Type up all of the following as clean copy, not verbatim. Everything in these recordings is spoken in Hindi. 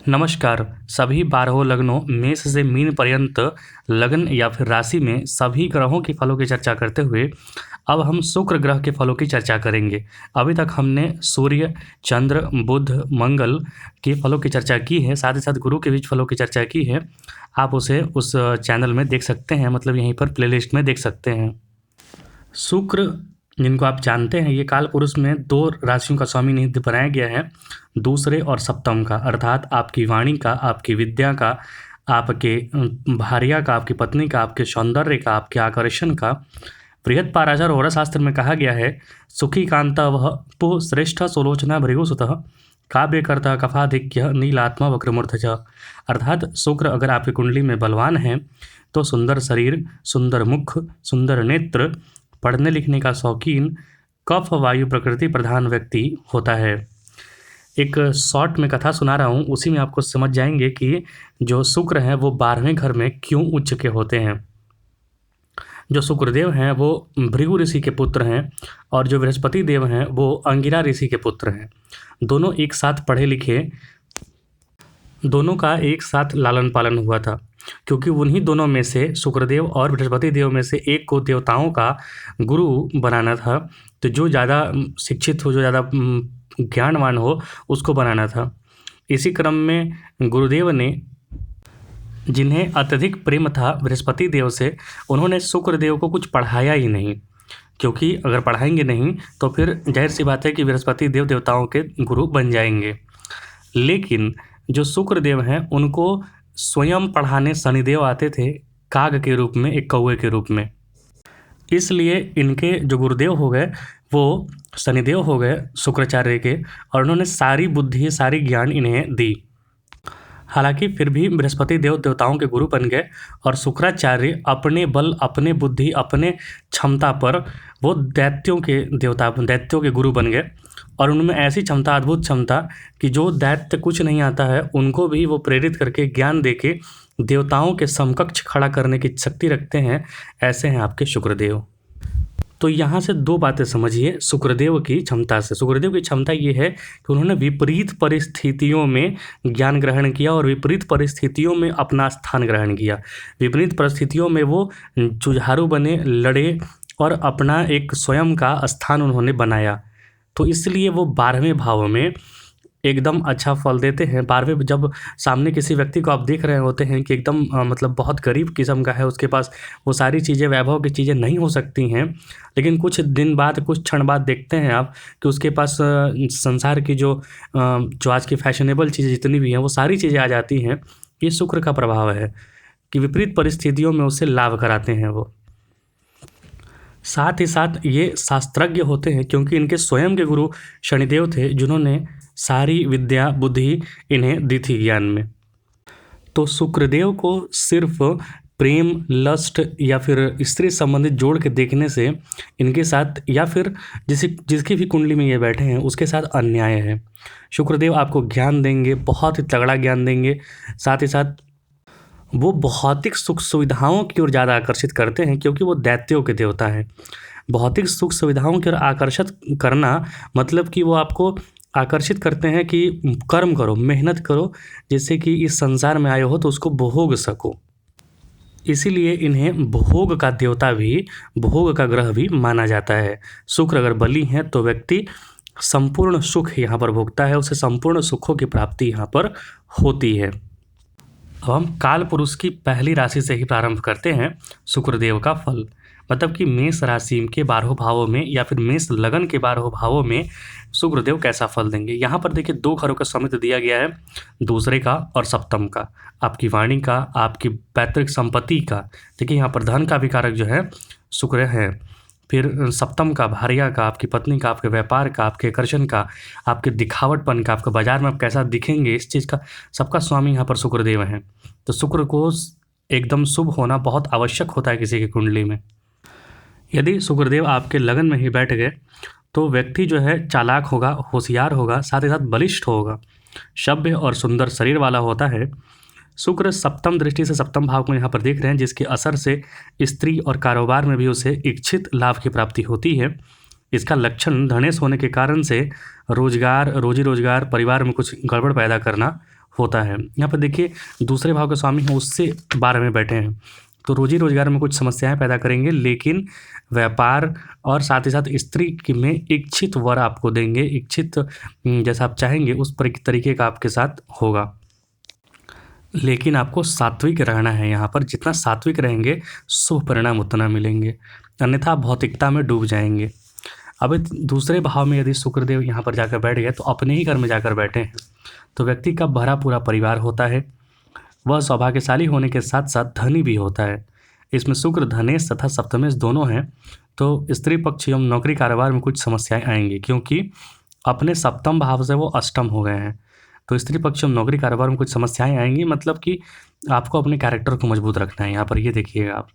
नमस्कार। सभी 12 लग्नों मेष से मीन पर्यंत लग्न या फिर राशि में सभी ग्रहों के फलों की चर्चा करते हुए अब हम शुक्र ग्रह के फलों की चर्चा करेंगे। अभी तक हमने सूर्य, चंद्र, बुध, मंगल के फलों की चर्चा की है, साथ ही साथ गुरु के बीच फलों की चर्चा की है। आप उसे उस चैनल में देख सकते हैं, मतलब यहीं पर प्लेलिस्ट में देख सकते हैं। शुक्र, जिनको आप जानते हैं, ये काल पुरुष में 2 राशियों का स्वामी निधि बनाया गया है, दूसरे और सप्तम का, अर्थात आपकी वाणी का, आपकी विद्या का, आपके भार्या का, आपकी पत्नी का, आपके सौंदर्य का, आपके आकर्षण का। बृहद पाराशर होरा शास्त्र में कहा गया है, सुखी कांता वह पु श्रेष्ठ सुलोचना भृगुसुतः काव्यकर्ता कफाधिक्य नीलात्मा वक्रमूर्धज। अर्थात शुक्र अगर आपकी कुंडली में बलवान है तो सुंदर शरीर, सुंदर मुख, सुंदर नेत्र, पढ़ने लिखने का शौकीन, कफ वायु प्रकृति प्रधान व्यक्ति होता है। एक शॉर्ट में कथा सुना रहा हूँ, उसी में आपको समझ जाएंगे कि जो शुक्र हैं वो 12वें घर में क्यों उच्च के होते हैं। जो शुक्रदेव हैं वो भृगु ऋषि के पुत्र हैं और जो बृहस्पति देव हैं वो अंगिरा ऋषि के पुत्र हैं। दोनों एक साथ पढ़े लिखे, दोनों का एक साथ लालन पालन हुआ था, क्योंकि उन्हीं दोनों में से शुक्रदेव और बृहस्पति देव में से एक को देवताओं का गुरु बनाना था। तो जो ज़्यादा शिक्षित हो, जो ज़्यादा ज्ञानवान हो, उसको बनाना था। इसी क्रम में गुरुदेव ने, जिन्हें अत्यधिक प्रेम था बृहस्पति देव से, उन्होंने शुक्रदेव को कुछ पढ़ाया ही नहीं, क्योंकि अगर पढ़ाएंगे नहीं तो फिर जाहिर सी बात है कि बृहस्पति देव देवताओं के गुरु बन जाएंगे। लेकिन जो शुक्रदेव हैं उनको स्वयं पढ़ाने शनिदेव आते थे, काग के रूप में, एक कौवे के रूप में। इसलिए इनके जो गुरुदेव हो गए वो शनिदेव हो गए शुक्राचार्य के, और उन्होंने सारी बुद्धि, सारी ज्ञान इन्हें दी। हालांकि फिर भी बृहस्पति देव देवताओं के गुरु बन गए और शुक्राचार्य अपने बल, अपने बुद्धि, अपने क्षमता पर वो दैत्यों के देवता, दैत्यों के गुरु बन गए। और उनमें ऐसी क्षमता, अद्भुत क्षमता, कि जो दैत्य कुछ नहीं आता है उनको भी वो प्रेरित करके, ज्ञान देके देवताओं के समकक्ष खड़ा करने की शक्ति रखते हैं। ऐसे हैं आपके शुक्रदेव। तो यहाँ से 2 बातें समझिए शुक्रदेव की क्षमता से। शुक्रदेव की क्षमता ये है कि उन्होंने विपरीत परिस्थितियों में ज्ञान ग्रहण किया और विपरीत परिस्थितियों में अपना स्थान ग्रहण किया। विपरीत परिस्थितियों में वो जुझारू बने, लड़े और अपना एक स्वयं का स्थान उन्होंने बनाया। तो इसलिए वो 12वें भाव में एकदम अच्छा फल देते हैं। 12वें, जब सामने किसी व्यक्ति को आप देख रहे होते हैं कि एकदम मतलब बहुत गरीब किस्म का है, उसके पास वो सारी चीज़ें, वैभव की चीज़ें नहीं हो सकती हैं, लेकिन कुछ दिन बाद, कुछ क्षण बाद देखते हैं आप कि उसके पास संसार की जो आज की फैशनेबल चीज़ें जितनी भी हैं वो सारी चीज़ें आ जाती हैं। ये शुक्र का प्रभाव है कि विपरीत परिस्थितियों में उससे लाभ कराते हैं वो। साथ ही साथ ये शास्त्रज्ञ होते हैं, क्योंकि इनके स्वयं के गुरु शनिदेव थे, जिन्होंने सारी विद्या, बुद्धि इन्हें दी थी ज्ञान में। तो शुक्रदेव को सिर्फ प्रेम, लस्ट या फिर स्त्री संबंधित जोड़ के देखने से इनके साथ, या फिर जिसकी भी कुंडली में ये बैठे हैं उसके साथ अन्याय है। शुक्रदेव आपको ज्ञान देंगे, बहुत ही तगड़ा ज्ञान देंगे। साथ ही साथ वो भौतिक सुख सुविधाओं की ओर ज़्यादा आकर्षित करते हैं, क्योंकि वो दैत्यों के देवता हैं। भौतिक सुख सुविधाओं की ओर आकर्षित करना मतलब कि वो आपको आकर्षित करते हैं कि कर्म करो, मेहनत करो, जिससे कि इस संसार में आए हो तो उसको भोग सको। इसीलिए इन्हें भोग का देवता भी, भोग का ग्रह भी माना जाता है। शुक्र अगर बली हैं तो व्यक्ति संपूर्ण सुख यहाँ पर भोगता है, उसे संपूर्ण सुखों की प्राप्ति यहाँ पर होती है। अब हम काल पुरुष की पहली राशि से ही प्रारंभ करते हैं शुक्रदेव का फल। मतलब कि मेष राशि के 12 भावों में या फिर मेष लगन के 12 भावों में शुक्रदेव कैसा फल देंगे। यहाँ पर देखिए 2 घरों का स्वामित्व दिया गया है, दूसरे का और सप्तम का, आपकी वाणी का, आपकी पैतृक संपत्ति का। देखिए यहाँ पर धन का भी कारक जो है शुक्र है। फिर सप्तम का, भार्या का, आपकी पत्नी का, आपके व्यापार का, आपके आकर्षण का, आपके दिखावटपन का, आपके बाजार में आप कैसा दिखेंगे, इस चीज़ का सबका स्वामी यहाँ पर शुक्रदेव हैं। तो शुक्र को एकदम शुभ होना बहुत आवश्यक होता है किसी की कुंडली में। यदि शुक्रदेव आपके लगन में ही बैठ गए तो व्यक्ति जो है चालाक होगा, होशियार होगा, साथ ही साथ बलिष्ठ होगा, सभ्य और सुंदर शरीर वाला होता है। शुक्र सप्तम दृष्टि से सप्तम भाव को यहाँ पर देख रहे हैं, जिसके असर से स्त्री और कारोबार में भी उसे इच्छित लाभ की प्राप्ति होती है। इसका लक्षण धनेश होने के कारण से रोजगार, रोजी रोजगार, परिवार में कुछ गड़बड़ पैदा करना होता है। यहाँ पर देखिए दूसरे भाव के स्वामी हैं उससे 12 में बैठे हैं, तो रोजी रोजगार में कुछ समस्याएं पैदा करेंगे, लेकिन व्यापार और साथ ही साथ स्त्री में इच्छित वर आपको देंगे। इच्छित जैसा आप चाहेंगे उस तरीके का आपके साथ होगा, लेकिन आपको सात्विक रहना है। यहाँ पर जितना सात्विक रहेंगे शुभ परिणाम उतना मिलेंगे, अन्यथा आप भौतिकता में डूब जाएंगे। अब दूसरे भाव में यदि शुक्रदेव यहाँ पर जाकर बैठ गए तो अपने ही घर में जाकर बैठे हैं, तो व्यक्ति का भरा पूरा परिवार होता है। वह सौभाग्यशाली होने के साथ साथ धनी भी होता है। इसमें शुक्र धनेश तथा सप्तमेश दोनों हैं, तो स्त्री पक्ष एवं नौकरी कारोबार में कुछ समस्याएं आएंगी, क्योंकि अपने सप्तम भाव से वो अष्टम हो गए हैं। तो स्त्री पक्ष एवं नौकरी कारोबार में कुछ समस्याएं आएंगी, मतलब कि आपको अपने कैरेक्टर को मजबूत रखना है। यहाँ पर ये देखिएगा आप,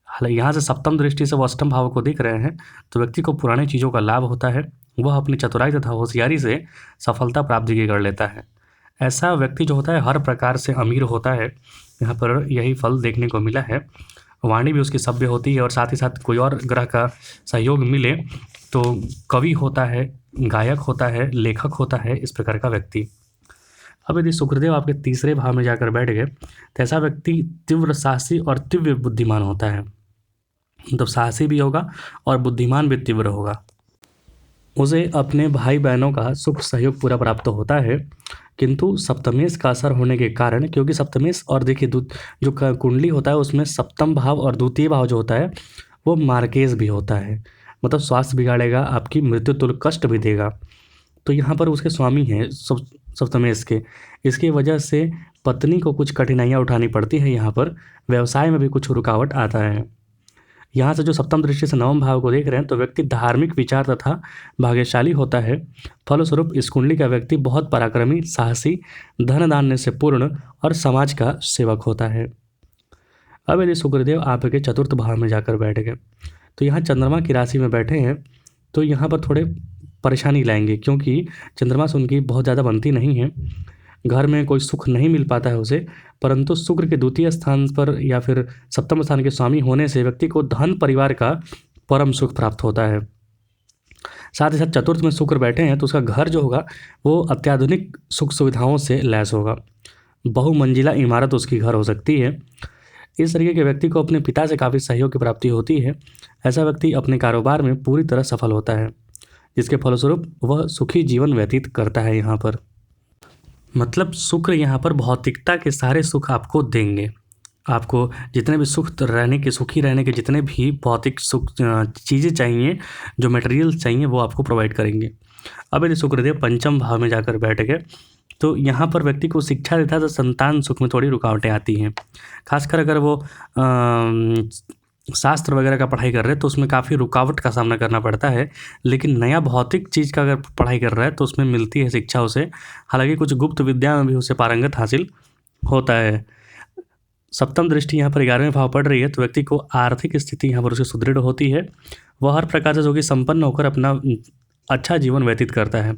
हालांकि यहाँ से सप्तम दृष्टि से वो अष्टम भाव को देख रहे हैं, तो व्यक्ति को पुरानी चीज़ों का लाभ होता है। वह अपनी चतुराई तथा होशियारी से सफलता प्राप्ति कर लेता है। ऐसा व्यक्ति जो होता है हर प्रकार से अमीर होता है। यहाँ पर यही फल देखने को मिला है। वाणी भी उसकी सभ्य होती है, और साथ ही साथ कोई और ग्रह का सहयोग मिले तो कवि होता है, गायक होता है, लेखक होता है, इस प्रकार का व्यक्ति। अब यदि शुक्रदेव आपके तीसरे भाव में जाकर बैठ गए तो ऐसा व्यक्ति तीव्र साहसी और तीव्र बुद्धिमान होता है। मतलब साहसी भी होगा और बुद्धिमान भी तीव्र होगा। उसे अपने भाई बहनों का सुख सहयोग पूरा प्राप्त होता है, किंतु सप्तमेश का असर होने के कारण, क्योंकि सप्तमेश और देखिए जो कुंडली होता है उसमें सप्तम भाव और द्वितीय भाव जो होता है वो मार्केज भी होता है, मतलब स्वास्थ्य बिगाड़ेगा, आपकी मृत्यु तुल्य कष्ट भी देगा। तो यहाँ पर उसके स्वामी हैं सप्तमेश के, इसकी वजह से पत्नी को कुछ कठिनाइयाँ उठानी पड़ती है। यहाँ पर व्यवसाय में भी कुछ रुकावट आता है। यहाँ से जो सप्तम दृष्टि से नवम भाव को देख रहे हैं तो व्यक्ति धार्मिक विचार तथा भाग्यशाली होता है। फलस्वरूप इस कुंडली का व्यक्ति बहुत पराक्रमी, साहसी, धन दान्य से पूर्ण और समाज का सेवक होता है। अब यदि शुक्रदेव आपके चतुर्थ भाव में जाकर बैठ गए तो यहाँ चंद्रमा की राशि में बैठे हैं, तो यहाँ पर थोड़े परेशानी लाएंगे, क्योंकि चंद्रमा से उनकी बहुत ज़्यादा बनती नहीं है। घर में कोई सुख नहीं मिल पाता है उसे, परंतु शुक्र के द्वितीय स्थान पर या फिर सप्तम स्थान के स्वामी होने से व्यक्ति को धन परिवार का परम सुख प्राप्त होता है। साथ ही साथ चतुर्थ में शुक्र बैठे हैं तो उसका घर जो होगा वो अत्याधुनिक सुख सुविधाओं से लैस होगा। बहुमंजिला इमारत उसकी घर हो सकती है। इस तरीके के व्यक्ति को अपने पिता से काफ़ी सहयोग की प्राप्ति होती है। ऐसा व्यक्ति अपने कारोबार में पूरी तरह सफल होता है, जिसके फलस्वरूप वह सुखी जीवन व्यतीत करता है। यहाँ पर मतलब शुक्र यहाँ पर भौतिकता के सारे सुख आपको देंगे। आपको जितने भी सुखी रहने के जितने भी भौतिक सुख चीज़ें चाहिए, जो मटेरियल चाहिए, वो आपको प्रोवाइड करेंगे। अब यदि शुक्रदेव पंचम भाव में जाकर बैठ गए तो यहाँ पर व्यक्ति को शिक्षा देता है तो संतान सुख में थोड़ी रुकावटें आती हैं। खासकर अगर वो शास्त्र वगैरह का पढ़ाई कर रहे हैं तो उसमें काफ़ी रुकावट का सामना करना पड़ता है, लेकिन नया भौतिक चीज़ का अगर पढ़ाई कर रहा है तो उसमें मिलती है शिक्षा उसे। हालांकि कुछ गुप्त विद्या में भी उसे पारंगत हासिल होता है। सप्तम दृष्टि यहाँ पर 11वें भाव पड़ रही है तो व्यक्ति को आर्थिक स्थिति यहाँ पर उसकी सुदृढ़ होती है। वह हर प्रकार से जो कि संपन्न होकर अपना अच्छा जीवन व्यतीत करता है।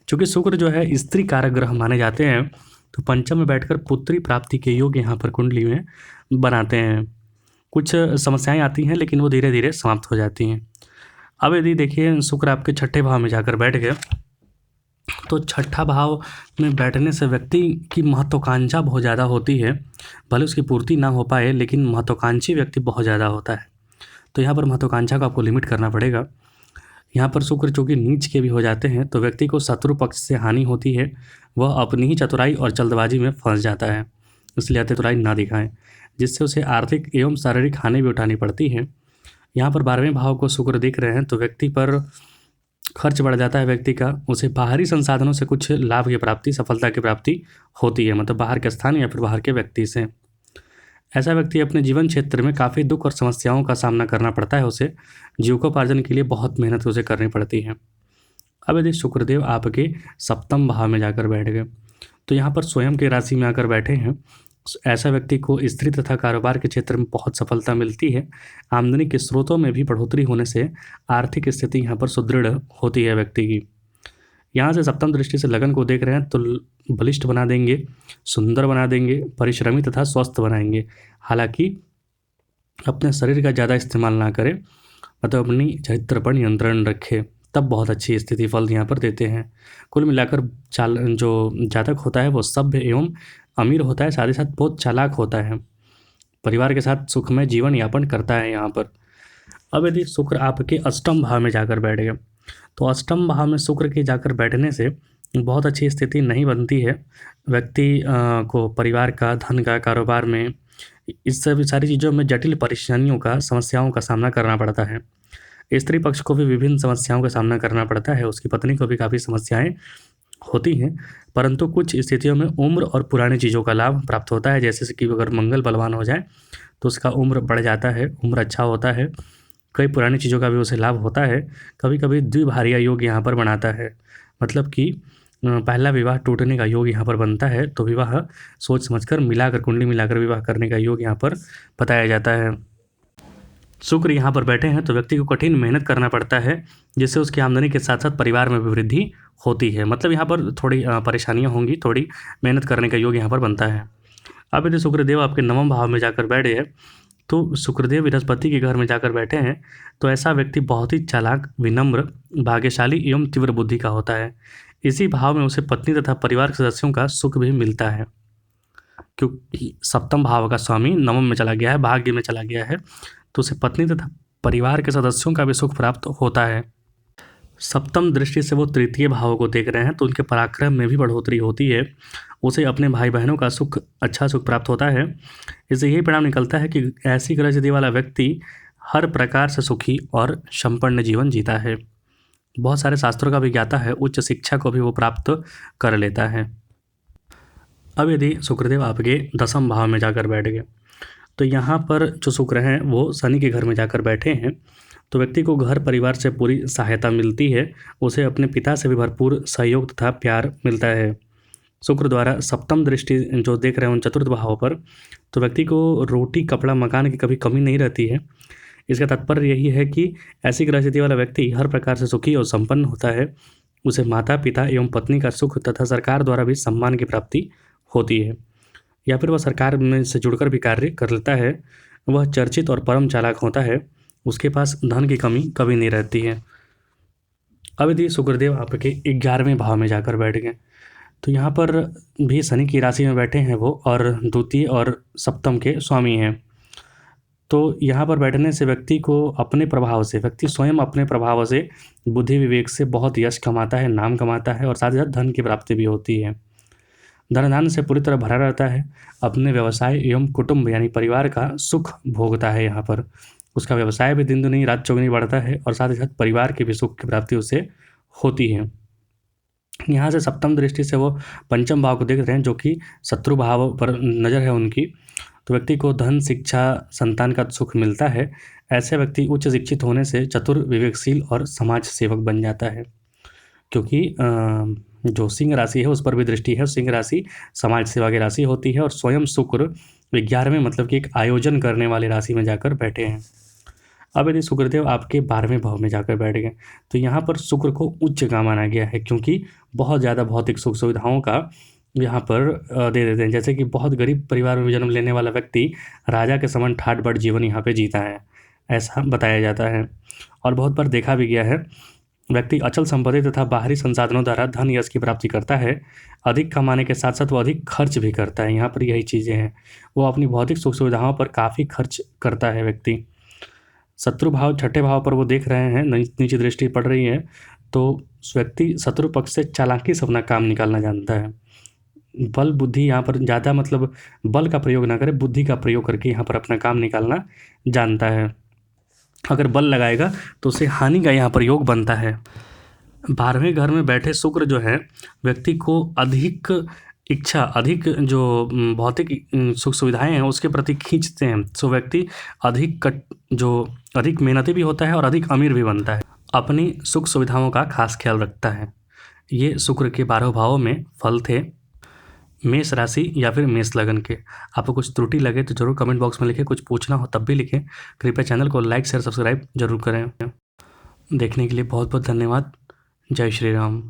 चूँकि शुक्र जो है स्त्री कारक ग्रह माने जाते हैं, तो पंचम में बैठकर पुत्री प्राप्ति के योग यहाँ पर कुंडली में बनाते हैं। कुछ समस्याएं आती हैं लेकिन वो धीरे धीरे समाप्त हो जाती हैं। अब यदि देखिए शुक्र आपके छठे भाव में जाकर बैठ गए तो छठा भाव में बैठने से व्यक्ति की महत्वाकांक्षा बहुत ज़्यादा होती है। भले उसकी पूर्ति ना हो पाए, लेकिन महत्वाकांक्षी व्यक्ति बहुत ज़्यादा होता है। तो यहाँ पर महत्वाकांक्षा को आपको लिमिट करना पड़ेगा। यहाँ पर शुक्र चूँकि नीच के भी हो जाते हैं तो व्यक्ति को शत्रु पक्ष से हानि होती है। वह अपनी ही चतुराई और जल्दबाजी में फंस जाता है, इसलिए चतुराई ना दिखाएं, जिससे उसे आर्थिक एवं शारीरिक हानि भी उठानी पड़ती है। यहाँ पर 12वें भाव को शुक्र देख रहे हैं तो व्यक्ति पर खर्च बढ़ जाता है। व्यक्ति का उसे बाहरी संसाधनों से कुछ लाभ की प्राप्ति, सफलता की प्राप्ति होती है, मतलब बाहर के स्थान या फिर बाहर के व्यक्ति से। ऐसा व्यक्ति अपने जीवन क्षेत्र में काफ़ी दुख और समस्याओं का सामना करना पड़ता है। उसे जीविकोपार्जन के लिए बहुत मेहनत उसे करनी पड़ती है। अब यदि शुक्रदेव आपके सप्तम भाव में जाकर बैठ गए तो यहाँ पर स्वयं के राशि में आकर बैठे हैं। ऐसा व्यक्ति को स्त्री तथा कारोबार के क्षेत्र में बहुत सफलता मिलती है। आमदनी के स्रोतों में भी बढ़ोतरी होने से आर्थिक स्थिति यहाँ पर सुदृढ़ होती है व्यक्ति की। यहाँ से सप्तम दृष्टि से लगन को देख रहे हैं तो बलिष्ठ बना देंगे, सुंदर बना देंगे, परिश्रमी तथा स्वस्थ बनाएंगे। हालांकि अपने शरीर का ज़्यादा इस्तेमाल ना करें, मतलब अपनी चरित्र पर नियंत्रण रखें, तब बहुत अच्छी स्थिति फल यहाँ पर देते हैं। कुल मिलाकर जो जातक होता है वो सभ्य एवं अमीर होता है, साथ ही साथ बहुत चालाक होता है, परिवार के साथ सुखमय जीवन यापन करता है यहाँ पर। अब यदि शुक्र आपके अष्टम भाव में जाकर बैठ गए तो अष्टम भाव में शुक्र के जाकर बैठने से बहुत अच्छी स्थिति नहीं बनती है। व्यक्ति को परिवार का, धन का, कारोबार में, इस सभी सारी चीज़ों में जटिल परेशानियों का, समस्याओं का सामना करना पड़ता है। स्त्री पक्ष को भी विभिन्न समस्याओं का सामना करना पड़ता है, उसकी पत्नी को भी काफ़ी समस्याएं होती हैं, परंतु कुछ स्थितियों में उम्र और पुरानी चीज़ों का लाभ प्राप्त होता है। जैसे कि अगर मंगल बलवान हो जाए तो उसका उम्र बढ़ जाता है, उम्र अच्छा होता है, कई पुरानी चीज़ों का भी उसे लाभ होता है। कभी कभी द्विभार्या योग यहाँ पर बनाता है, मतलब कि पहला विवाह टूटने का योग यहाँ पर बनता है, तो विवाह सोच समझकर मिलाकर, कुंडली मिलाकर विवाह करने का योग यहाँ पर बताया जाता है। शुक्र यहाँ पर बैठे हैं तो व्यक्ति को कठिन मेहनत करना पड़ता है, जिससे उसकी आमदनी के साथ साथ परिवार में भी वृद्धि होती है। मतलब यहाँ पर थोड़ी परेशानियाँ होंगी, थोड़ी मेहनत करने का योग यहाँ पर बनता है। अब यदि शुक्रदेव आपके नवम भाव में जाकर बैठ गए तो शुक्रदेव बृहस्पति के घर में जाकर बैठे हैं तो ऐसा व्यक्ति बहुत ही चालाक, विनम्र, भाग्यशाली एवं तीव्र बुद्धि का होता है। इसी भाव में उसे पत्नी तथा परिवार के सदस्यों का सुख भी मिलता है, क्योंकि सप्तम भाव का स्वामी नवम में चला गया है, भाग्य में चला गया है, तो उसे पत्नी तथा परिवार के सदस्यों का भी सुख प्राप्त होता है। सप्तम दृष्टि से वो तृतीय भाव को देख रहे हैं तो उनके पराक्रम में भी बढ़ोतरी होती है, उसे अपने भाई बहनों का सुख, अच्छा सुख प्राप्त होता है। इससे यही परिणाम निकलता है कि ऐसी ग्रह स्थिति वाला व्यक्ति हर प्रकार से सुखी और संपन्न जीवन जीता है। बहुत सारे शास्त्रों का भी ज्ञाता है, उच्च शिक्षा को भी वो प्राप्त कर लेता है। अब यदि शुक्रदेव आपके दसम भाव में जाकर बैठ गए तो यहाँ पर जो शुक्र हैं वो शनि के घर में जाकर बैठे हैं, तो व्यक्ति को घर परिवार से पूरी सहायता मिलती है, उसे अपने पिता से भी भरपूर सहयोग तथा प्यार मिलता है। शुक्र द्वारा सप्तम दृष्टि जो देख रहे हैं उन चतुर्थ भाव पर, तो व्यक्ति को रोटी, कपड़ा, मकान की कभी कमी नहीं रहती है। इसका तात्पर्य यही है कि ऐसी ग्रह स्थिति वाला व्यक्ति हर प्रकार से सुखी और संपन्न होता है, उसे माता पिता एवं पत्नी का सुख तथा सरकार द्वारा भी सम्मान की प्राप्ति होती है, या फिर वह सरकार में से जुड़कर भी कार्य कर लेता है। वह चर्चित और परम चालाक होता है, उसके पास धन की कमी कभी नहीं रहती है। अब यदि शुक्रदेव आपके 11वें भाव में जाकर बैठ गए तो यहाँ पर भी शनि की राशि में बैठे हैं वो, और द्वितीय और सप्तम के स्वामी हैं। तो यहाँ पर बैठने से व्यक्ति को अपने प्रभाव से, व्यक्ति स्वयं अपने प्रभाव से, बुद्धि विवेक से बहुत यश कमाता है, नाम कमाता है, और साथ ही साथ धन की प्राप्ति भी होती है। धन से पूरी तरह भरा रहता है, अपने व्यवसाय एवं कुटुंब यानी परिवार का सुख भोगता है। यहाँ पर उसका व्यवसाय भी दिन दुनी रात चौगुनी बढ़ता है, और साथ ही साथ परिवार के भी सुख की प्राप्ति उसे होती है। यहाँ से सप्तम दृष्टि से वो पंचम भाव को देख रहे हैं, जो कि शत्रु भाव पर नज़र है उनकी, तो व्यक्ति को धन, शिक्षा, संतान का सुख मिलता है। ऐसे व्यक्ति उच्च शिक्षित होने से चतुर, विवेकशील और समाज सेवक बन जाता है, क्योंकि जो सिंह राशि है उस पर भी दृष्टि है। सिंह राशि समाज सेवा की राशि होती है, और स्वयं शुक्र 11वें मतलब कि एक आयोजन करने वाली राशि में जाकर बैठे हैं। अब यदि शुक्रदेव आपके 12वें भाव में जाकर बैठ गए तो यहाँ पर शुक्र को उच्च का माना गया है, क्योंकि बहुत ज़्यादा भौतिक सुख सुविधाओं का यहाँ पर दे देते हैं। जैसे कि बहुत गरीब परिवार में जन्म लेने वाला व्यक्ति राजा के समान ठाट बाट जीवन यहाँ पे जीता है, ऐसा बताया जाता है। और बहुत बार देखा भी गया है, व्यक्ति अचल संपत्ति तथा बाहरी संसाधनों द्वारा धन यश की प्राप्ति करता है। अधिक कमाने के साथ साथ वो अधिक खर्च भी करता है। यहाँ पर यही चीज़ें हैं, वो अपनी भौतिक सुख सुविधाओं पर काफ़ी खर्च करता है व्यक्ति। शत्रु भाव, छठे भाव पर वो देख रहे हैं, नीचे दृष्टि पड़ रही है, तो व्यक्ति शत्रु पक्ष से चालाकी से अपना काम निकालना जानता है। बल बुद्धि यहाँ पर ज़्यादा, मतलब बल का प्रयोग ना करे, बुद्धि का प्रयोग करके यहाँ पर अपना काम निकालना जानता है। अगर बल लगाएगा तो उसे हानि का यहाँ पर योग बनता है। 12वें घर में बैठे शुक्र जो है व्यक्ति को अधिक इच्छा, अधिक जो भौतिक सुख सुविधाएं हैं उसके प्रति खींचते हैं, सो व्यक्ति अधिक मेहनती भी होता है और अधिक अमीर भी बनता है, अपनी सुख सुविधाओं का खास ख्याल रखता है। ये शुक्र के 12 भावों में फल थे मेष राशि या फिर मेष लगन के। आपको कुछ त्रुटि लगे तो जरूर कमेंट बॉक्स में लिखें, कुछ पूछना हो तब भी लिखें। कृपया चैनल को लाइक, शेयर, सब्सक्राइब जरूर करें। देखने के लिए बहुत बहुत धन्यवाद। जय श्री राम।